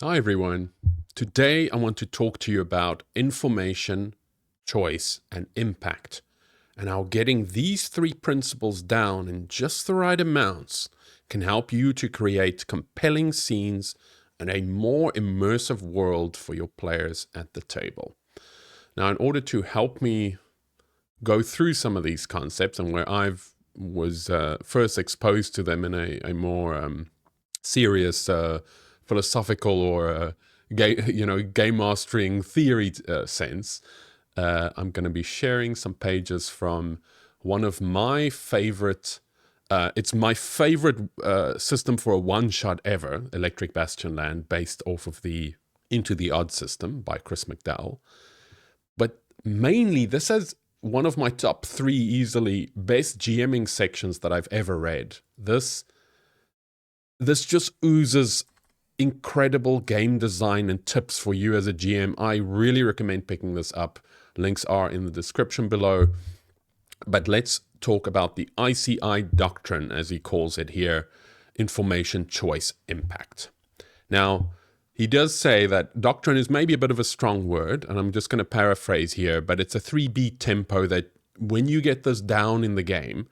Hi everyone. Today I want to talk to you about information, choice, and impact, and how getting these three principles down in just the right amounts can help you to create compelling scenes and a more immersive world for your players at the table. Now, in order to help me go through some of these concepts and where I've was first exposed to them in a more serious philosophical or game mastering theory sense, I'm going to be sharing some pages from one of my favorite. It's my favorite system for a one-shot ever, Electric Bastionland, based off of the Into the Odd system by Chris McDowell. But mainly, this is one of my top three easily best GMing sections that I've ever read. This just oozes incredible game design and tips for you as a GM. I really recommend picking this up. Links are in the description below. But let's talk about the ICI doctrine, as he calls it here, information, choice, impact. Now, he does say that doctrine is maybe a bit of a strong word, and I'm just going to paraphrase here, but it's a 3-beat tempo that when you get this down in the game,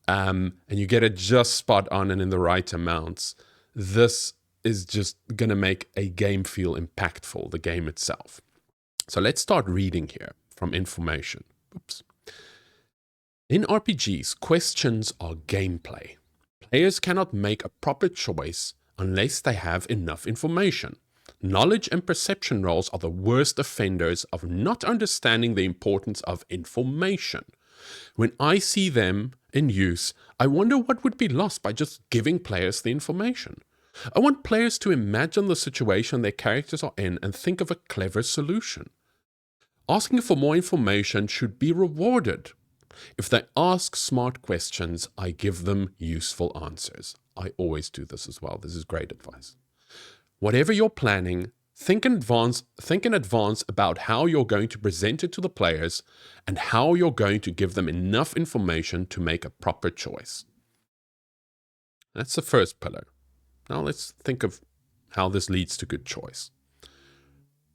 and you get it just spot on and in the right amounts, this is just going to make a game feel impactful, the game itself. So let's start reading here from information. Oops. In RPGs, questions are gameplay. Players cannot make a proper choice unless they have enough information. Knowledge and perception rolls are the worst offenders of not understanding the importance of information. When I see them in use, I wonder what would be lost by just giving players the information. I want players to imagine the situation their characters are in and think of a clever solution. Asking for more information should be rewarded. If they ask smart questions, I give them useful answers. I always do this as well. This is great advice. Whatever you're planning, think in advance about how you're going to present it to the players and how you're going to give them enough information to make a proper choice. That's the first pillar. Now let's think of how this leads to good choice.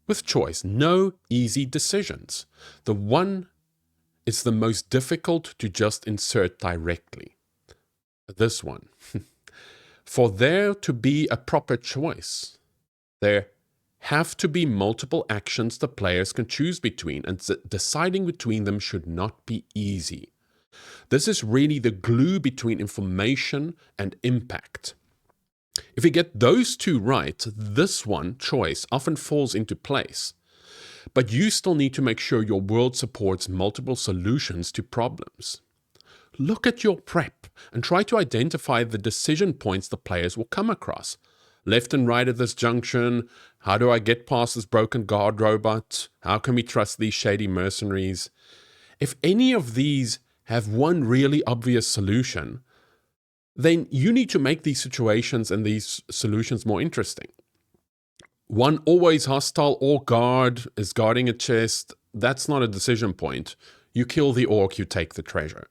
With choice, no easy decisions. The one is the most difficult to just insert directly. This one. For there to be a proper choice, there have to be multiple actions the players can choose between, and deciding between them should not be easy. This is really the glue between information and impact. If you get those two right, this one, choice, often falls into place. But you still need to make sure your world supports multiple solutions to problems. Look at your prep and try to identify the decision points the players will come across. Left and right at this junction. How do I get past this broken guard robot? How can we trust these shady mercenaries? If any of these have one really obvious solution, then you need to make these situations and these solutions more interesting. One always hostile orc guard is guarding a chest. That's not a decision point. You kill the orc, you take the treasure.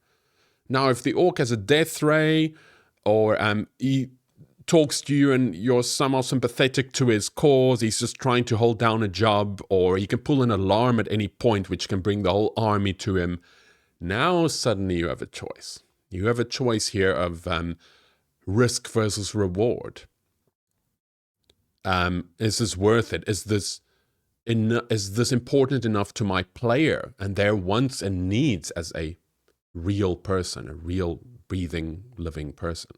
Now, if the orc has a death ray, or he talks to you and you're somehow sympathetic to his cause, he's just trying to hold down a job, or he can pull an alarm at any point which can bring the whole army to him. Now suddenly you have a choice. You have a choice here of risk versus reward. Is this worth it? Is this important enough to my player and their wants and needs as a real person, a real breathing, living person?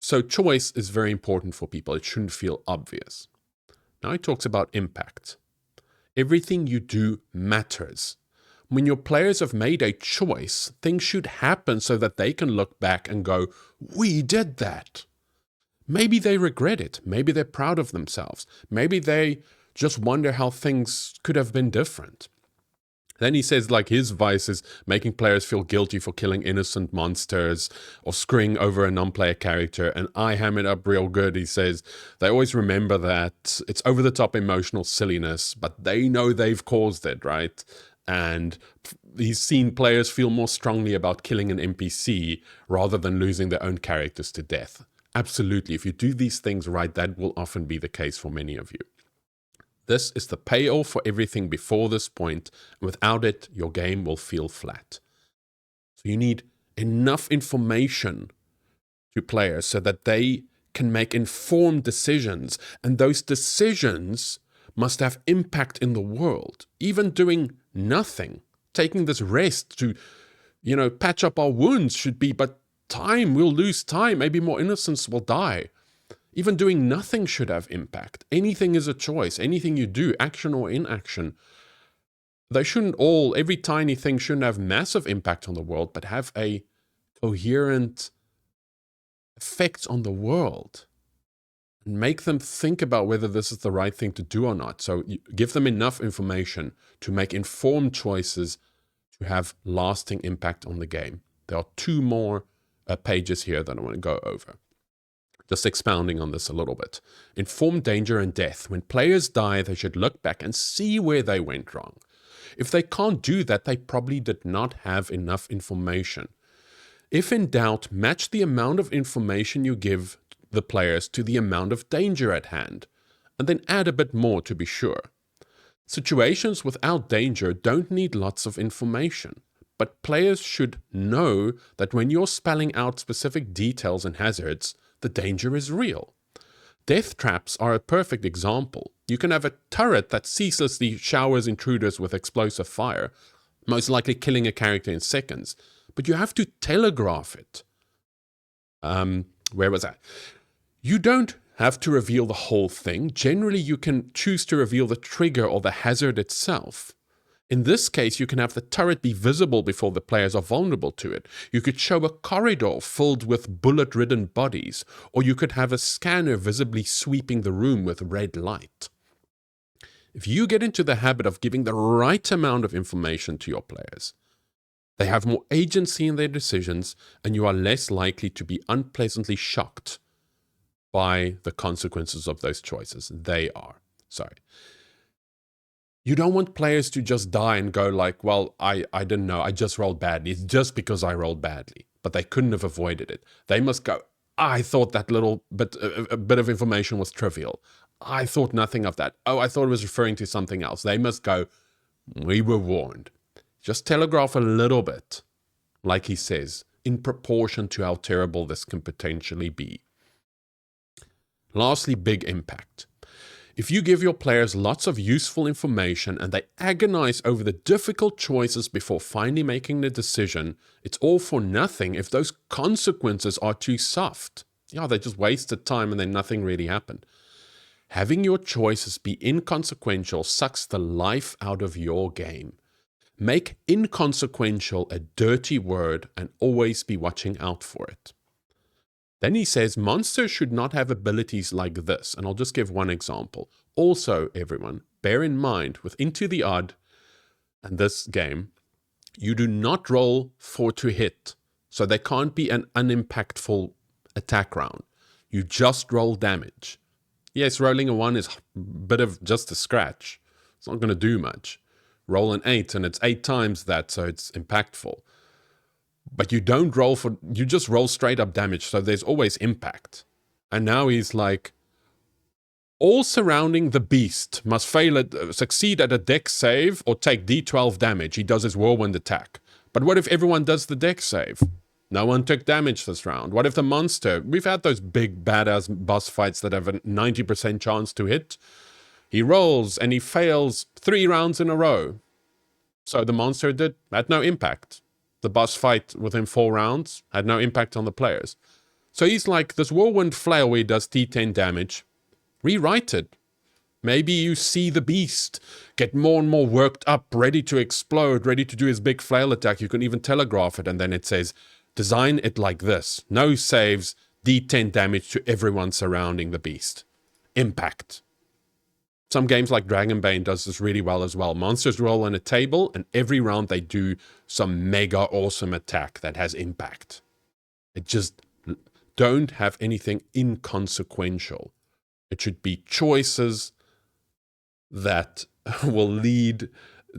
So choice is very important for people. It shouldn't feel obvious. Now he talks about impact. Everything you do matters. When your players have made a choice, things should happen so that they can look back and go, we did that. Maybe they regret it. Maybe they're proud of themselves. Maybe they just wonder how things could have been different. Then he says, like, his vice is making players feel guilty for killing innocent monsters or screwing over a non-player character. And I ham it up real good. He says, they always remember that it's over-the-top emotional silliness, but they know they've caused it, right? And he's seen players feel more strongly about killing an NPC rather than losing their own characters to death. Absolutely. If you do these things right, that will often be the case for many of you. This is the payoff for everything before this point. Without it, your game will feel flat. So you need enough information to players so that they can make informed decisions. And those decisions must have impact in the world. Even doing nothing, taking this rest to, patch up our wounds should be, but time, we'll lose time. Maybe more innocents will die. Even doing nothing should have impact. Anything is a choice. Anything you do, action or inaction, they shouldn't every tiny thing shouldn't have massive impact on the world, but have a coherent effect on the world and make them think about whether this is the right thing to do or not. So you give them enough information to make informed choices to have lasting impact on the game. There are two more pages here that I want to go over. Just expounding on this a little bit. Informed danger and death. When players die, they should look back and see where they went wrong. If they can't do that, they probably did not have enough information. If in doubt, match the amount of information you give the players to the amount of danger at hand, and then add a bit more to be sure. Situations without danger don't need lots of information, but players should know that when you're spelling out specific details and hazards, the danger is real. Death traps are a perfect example. You can have a turret that ceaselessly showers intruders with explosive fire, most likely killing a character in seconds, but you have to telegraph it. Where was I? You don't have to reveal the whole thing. Generally, you can choose to reveal the trigger or the hazard itself. In this case, you can have the turret be visible before the players are vulnerable to it. You could show a corridor filled with bullet-ridden bodies, or you could have a scanner visibly sweeping the room with red light. If you get into the habit of giving the right amount of information to your players, they have more agency in their decisions, and you are less likely to be unpleasantly shocked by the consequences of those choices. They are. Sorry. You don't want players to just die and go like, well, I didn't know, I just rolled badly. It's just because I rolled badly. But they couldn't have avoided it. They must go, I thought that little bit, a bit of information was trivial. I thought nothing of that. Oh, I thought it was referring to something else. They must go, we were warned. Just telegraph a little bit, like he says, in proportion to how terrible this can potentially be. Lastly, big impact. If you give your players lots of useful information and they agonize over the difficult choices before finally making the decision, it's all for nothing if those consequences are too soft. Yeah, they just wasted time and then nothing really happened. Having your choices be inconsequential sucks the life out of your game. Make inconsequential a dirty word and always be watching out for it. Then he says monsters should not have abilities like this, and I'll just give one example. Also, everyone, bear in mind, with Into the Odd and this game, you do not roll for to hit, so there can't be an unimpactful attack round. You just roll damage. Yes, rolling a 1 is a bit of just a scratch. It's not going to do much. Roll an 8, and it's 8 times that, so it's impactful. But you don't roll you just roll straight up damage, so there's always impact. And now he's like, all surrounding the beast must succeed at a dex save or take d12 damage. He does his whirlwind attack. But what if everyone does the dex save? No one took damage this round. What if the monster, we've had those big badass boss fights that have a 90% chance to hit. He rolls and he fails 3 rounds in a row. So the monster had no impact. The boss fight within 4 rounds had no impact on the players. So he's like, this whirlwind flail where he does d10 damage, rewrite it. Maybe you see the beast get more and more worked up, ready to explode, ready to do his big flail attack. You can even telegraph it, and then it says, design it like this. No saves, d10 damage to everyone surrounding the beast. Impact. Some games like Dragonbane does this really well as well. Monsters roll on a table, and every round they do some mega awesome attack that has impact. It just don't have anything inconsequential. It should be choices that will lead,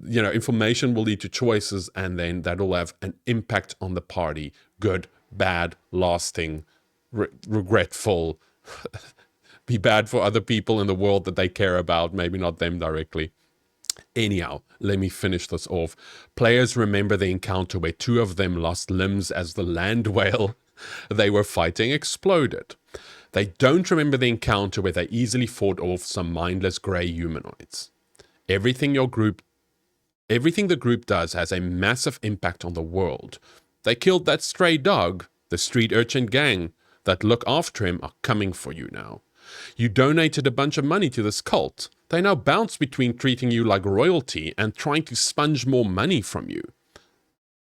information will lead to choices, and then that will have an impact on the party. Good, bad, lasting, regretful, be bad for other people in the world that they care about, maybe not them directly. Anyhow, let me finish this off. Players remember the encounter where two of them lost limbs as the land whale they were fighting exploded. They don't remember the encounter where they easily fought off some mindless grey humanoids. Everything the group does has a massive impact on the world. They killed that stray dog. The street urchin gang that look after him are coming for you now. You donated a bunch of money to this cult. They now bounce between treating you like royalty and trying to sponge more money from you.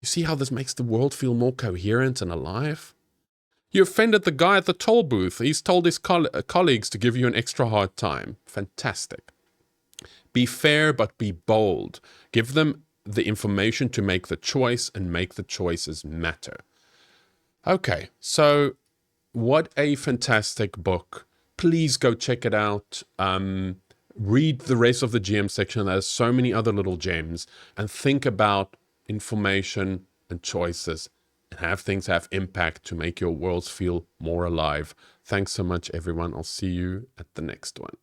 You see how this makes the world feel more coherent and alive? You offended the guy at the toll booth. He's told his colleagues to give you an extra hard time. Fantastic. Be fair, but be bold. Give them the information to make the choice, and make the choices matter. Okay, so what a fantastic book. Please go check it out. Read the rest of the GM section. There's so many other little gems. And think about information and choices, and have things have impact to make your worlds feel more alive. Thanks so much, everyone. I'll see you at the next one.